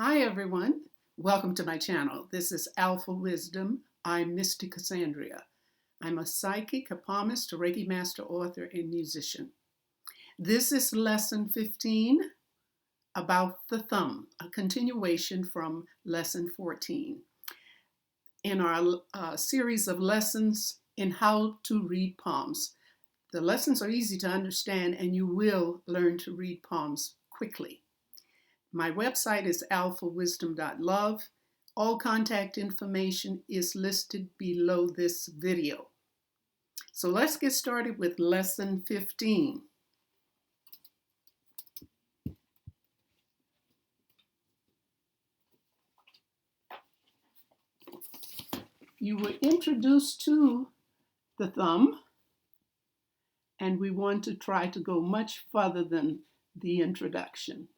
Hi everyone, welcome to my channel. This is Alphawisdom. I'm Mystic Cassandria. I'm a psychic, a palmist, a Reiki master, author, and musician. This is lesson 15 about the thumb, a continuation from lesson 14 in our series of lessons in how to read palms. The lessons are easy to understand and you will learn to read palms quickly. My website is alphawisdom.love. All contact information is listed below this video. So let's get started with lesson 15. You were introduced to the thumb, and we want to try to go much further than the introduction.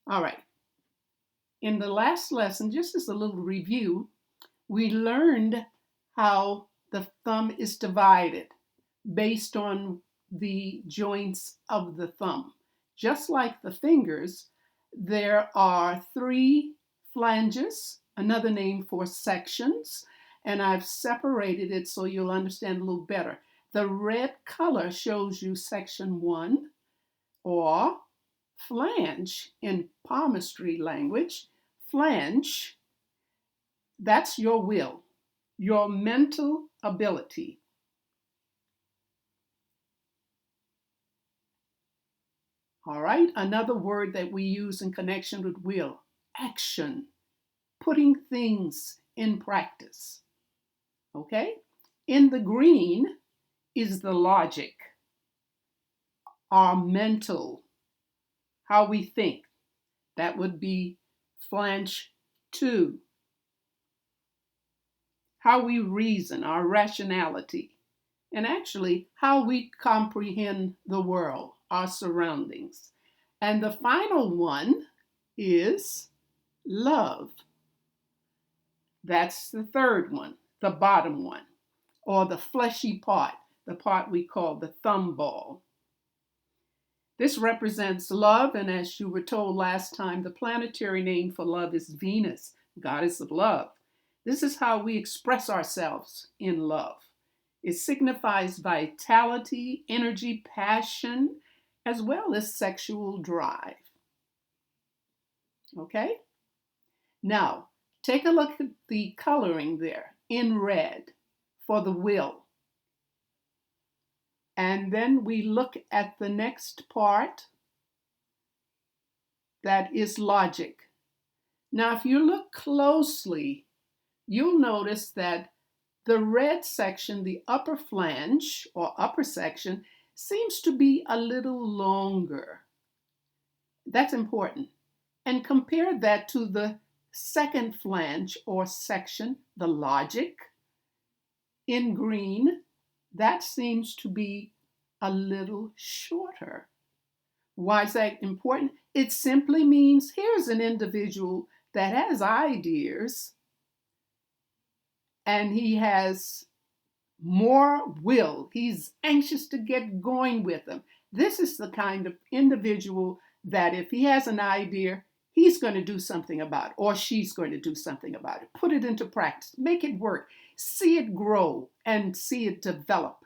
All right. In the last lesson, just as a little review, we learned how the thumb is divided based on the joints of the thumb. Just like the fingers, there are 3 flanges, another name for sections, and I've separated it so you'll understand a little better. The red color shows you section 1, or flange in palmistry language. Flange, that's your will, your mental ability. All right, another word that we use in connection with will, action, putting things in practice. Okay, in the green is the logic, our mental, how we think. That would be flange 2. How we reason, our rationality, and actually how we comprehend the world, our surroundings. And the final one is love. That's the third one, the bottom one, or the fleshy part, the part we call the thumb ball. This represents love, and as you were told last time, the planetary name for love is Venus, goddess of love. This is how we express ourselves in love. It signifies vitality, energy, passion, as well as sexual drive. Okay? Now, take a look at the coloring there in red for the will. And then we look at the next part, that is logic. Now, if you look closely, you'll notice that the red section, the upper flange or upper section, seems to be a little longer. That's important. And compare that to the second flange or section, the logic, in green. That seems to be a little shorter. Why is that important? It simply means here's an individual that has ideas and he has more will. He's anxious to get going with them. This is the kind of individual that if he has an idea, he's going to do something about it, or she's going to do something about it. Put it into practice. Make it work. See it grow and see it develop.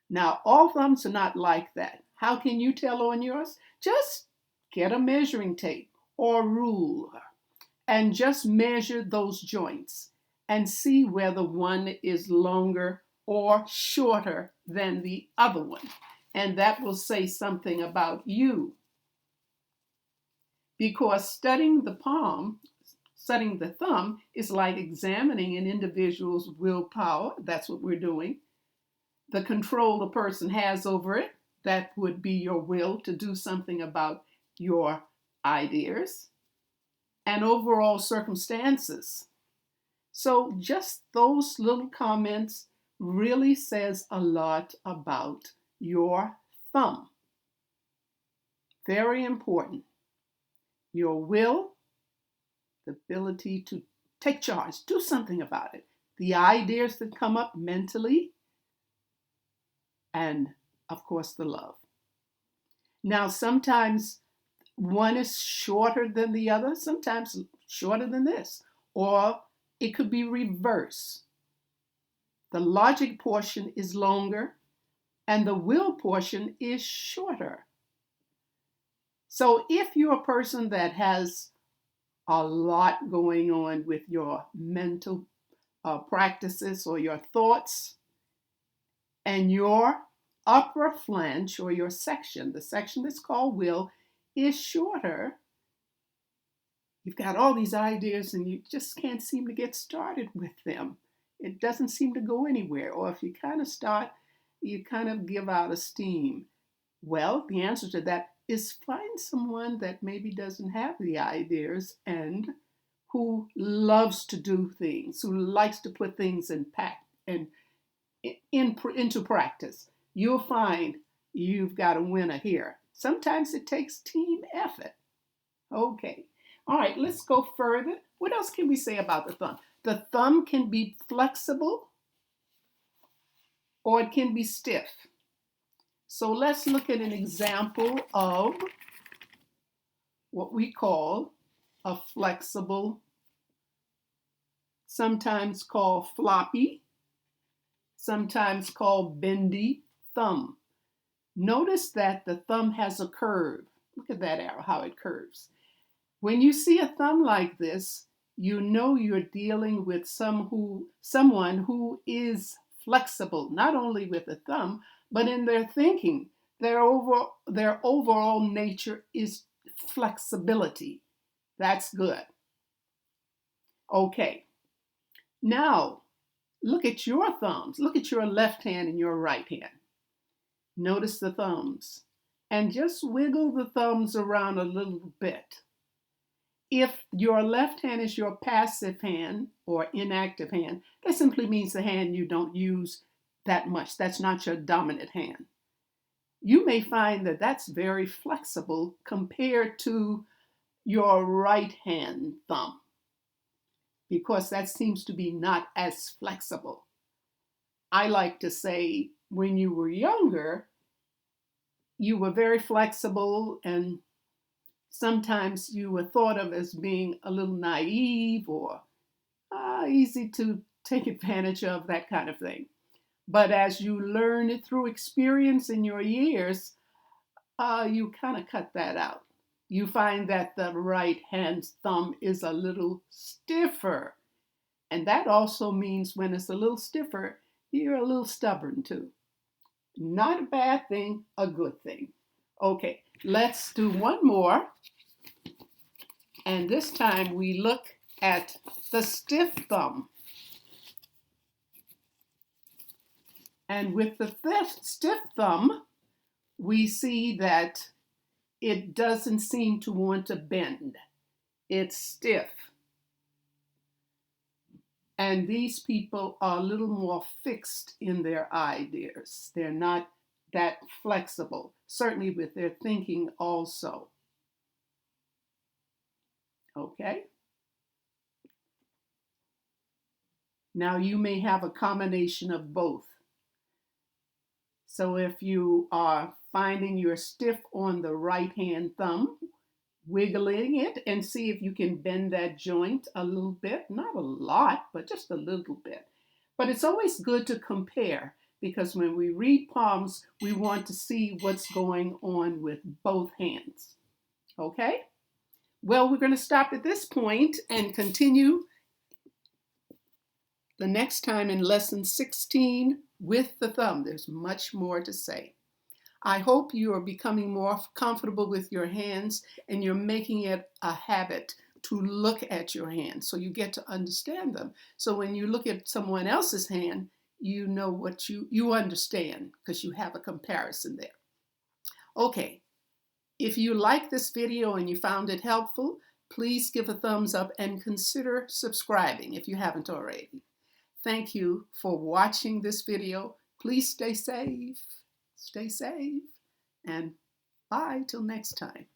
Now, all thumbs are not like that. How can you tell on yours? Just get a measuring tape or ruler and just measure those joints and see whether one is longer or shorter than the other one. And that will say something about you. Because studying the palm, studying the thumb, is like examining an individual's willpower. That's what we're doing. The control the person has over it, that would be your will to do something about your ideas, and overall circumstances. So just those little comments really says a lot about your thumb. Very important. Your will, the ability to take charge, do something about it. The ideas that come up mentally, and of course the love. Now sometimes one is shorter than the other, sometimes shorter than this, or it could be reverse. The logic portion is longer and the will portion is shorter. So if you're a person that has a lot going on with your mental practices or your thoughts, and your upper flange or your section, the section that's called will, is shorter, you've got all these ideas and you just can't seem to get started with them. It doesn't seem to go anywhere. Or if you kind of start, you kind of give out of steam. Well, the answer to that is find someone that maybe doesn't have the ideas and who loves to do things, who likes to put things into practice. You'll find you've got a winner here. Sometimes it takes team effort. Okay. All right, let's go further. What else can we say about the thumb? The thumb can be flexible or it can be stiff. So let's look at an example of what we call a flexible, sometimes called floppy, sometimes called bendy thumb. Notice that the thumb has a curve. Look at that arrow, how it curves. When you see a thumb like this, you know you're dealing with someone who is flexible, not only with the thumb, but in their thinking. Their overall nature is flexibility. That's good. Okay. Now, look at your thumbs. Look at your left hand and your right hand. Notice the thumbs. And just wiggle the thumbs around a little bit. If your left hand is your passive hand or inactive hand, that simply means the hand you don't use that much. That's not your dominant hand. You may find that that's very flexible compared to your right hand thumb, because that seems to be not as flexible. I like to say when you were younger, you were very flexible, and sometimes you were thought of as being a little naive or easy to take advantage of, that kind of thing. But as you learn it through experience in your years, you kind of cut that out. You find that the right hand's thumb is a little stiffer. And that also means when it's a little stiffer, you're a little stubborn too. Not a bad thing, a good thing. Okay, let's do one more. And this time we look at the stiff thumb. And with the stiff thumb, we see that it doesn't seem to want to bend. It's stiff. And these people are a little more fixed in their ideas. They're not that flexible, certainly with their thinking also. Okay? Now you may have a combination of both. So if you are finding you're stiff on the right hand thumb, wiggling it and see if you can bend that joint a little bit. Not a lot, but just a little bit. But it's always good to compare, because when we read palms, we want to see what's going on with both hands. Okay? Well, we're going to stop at this point and continue the next time in lesson 16 with the thumb. There's much more to say. I hope you are becoming more comfortable with your hands and you're making it a habit to look at your hands so you get to understand them. So when you look at someone else's hand, you know what you understand, because you have a comparison there. Okay, if you like this video and you found it helpful, please give a thumbs up and consider subscribing if you haven't already. Thank you for watching this video. Please stay safe, and bye till next time.